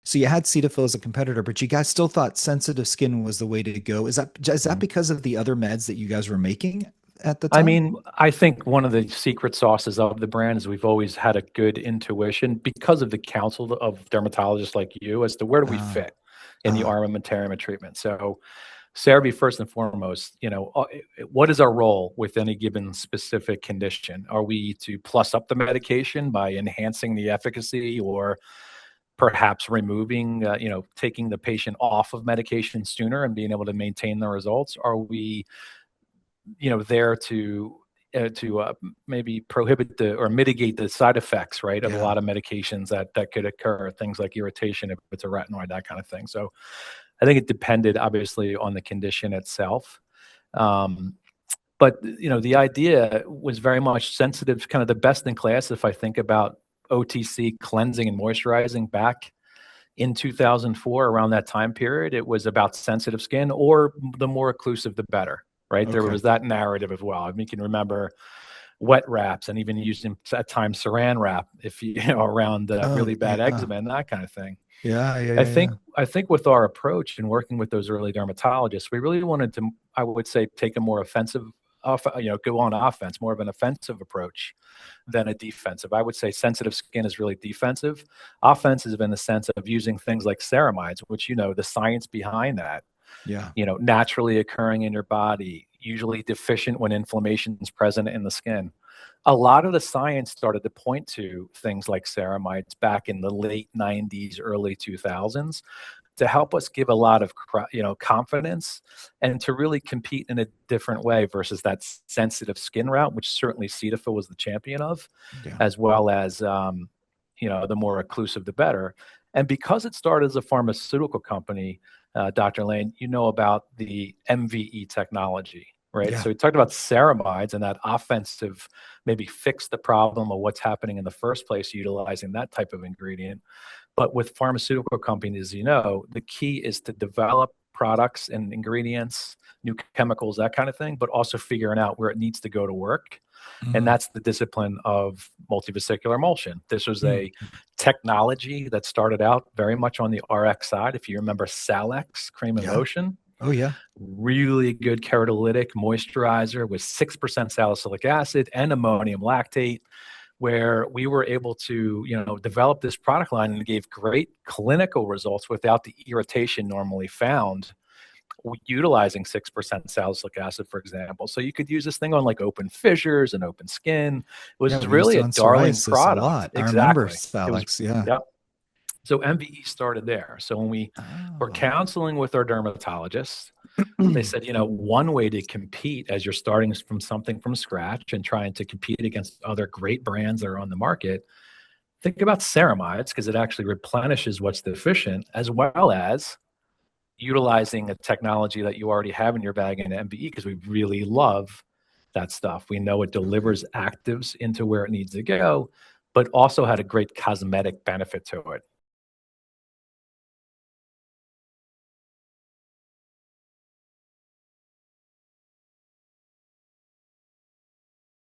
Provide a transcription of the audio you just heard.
So you had Cetaphil as a competitor, but you guys still thought sensitive skin was the way to go. Is that because of the other meds that you guys were making at the I time? mean, I think one of the secret sauces of the brand is we've always had a good intuition because of the counsel of dermatologists like you as to where do we Uh, fit in the uh, armamentarium of treatment. So, CeraVe, first and foremost, what is our role with any given specific condition? Are we to plus up the medication by enhancing the efficacy or perhaps removing, taking the patient off of medication sooner and being able to maintain the results? Are we there to maybe prohibit or mitigate the side effects, right, of a yeah. lot of medications that could occur, things like irritation if it's a retinoid, that kind of thing. So I think it depended obviously on the condition itself. Um, but the idea was very much sensitive, kind of the best in class. If I think about OTC cleansing and moisturizing back in 2004, around that time period, it was about sensitive skin, or the more occlusive, the better, right? There Okay. was that narrative as well. I mean, you can remember wet wraps and even using at times saran wrap if around Oh, really bad yeah. eczema and that kind of thing. Yeah, yeah, I yeah, think yeah. I think with our approach and working with those early dermatologists, we really wanted to, I would say, take a more offensive, go on offense, more of an offensive approach than a defensive. I would say sensitive skin is really defensive. Offensive in the sense of using things like ceramides, which the science behind that, Yeah. naturally occurring in your body, usually deficient when inflammation is present in the skin. A lot of the science started to point to things like ceramides back in the late 90s, early 2000s to help us give a lot of confidence and to really compete in a different way versus that sensitive skin route, which certainly Cetaphil was the champion of, Yeah. as well as the more occlusive the better. And because it started as a pharmaceutical company, Dr. Lain, you know about the MVE technology, right? Yeah. So we talked about ceramides and that offensive, maybe fix the problem of what's happening in the first place, utilizing that type of ingredient. But with pharmaceutical companies, the key is to develop products and ingredients, new chemicals, that kind of thing, but also figuring out where it needs to go to work. And Mhm. that's the discipline of multivesicular emulsion. This was Mm. a technology that started out very much on the RX side. If you remember Salex cream and Yeah. lotion, Oh, yeah. really good keratolytic moisturizer with 6% salicylic acid and ammonium lactate, where we were able to develop this product line and gave great clinical results without the irritation normally found utilizing 6% salicylic acid, for example. So you could use this thing on like open fissures and open skin. It Yeah, was we used really it a on darling psoriasis a product. lot. I remember Exactly. It was, Salix. Yeah. yep. So MVE started there. So when we were Oh. counseling with our dermatologists, they said, one way to compete as you're starting from something from scratch and trying to compete against other great brands that are on the market, think about ceramides because it actually replenishes what's deficient, as well as utilizing a technology that you already have in your bag in MBE because we really love that stuff. We know it Okay. delivers actives into where it needs to go, but also had a great cosmetic benefit to it.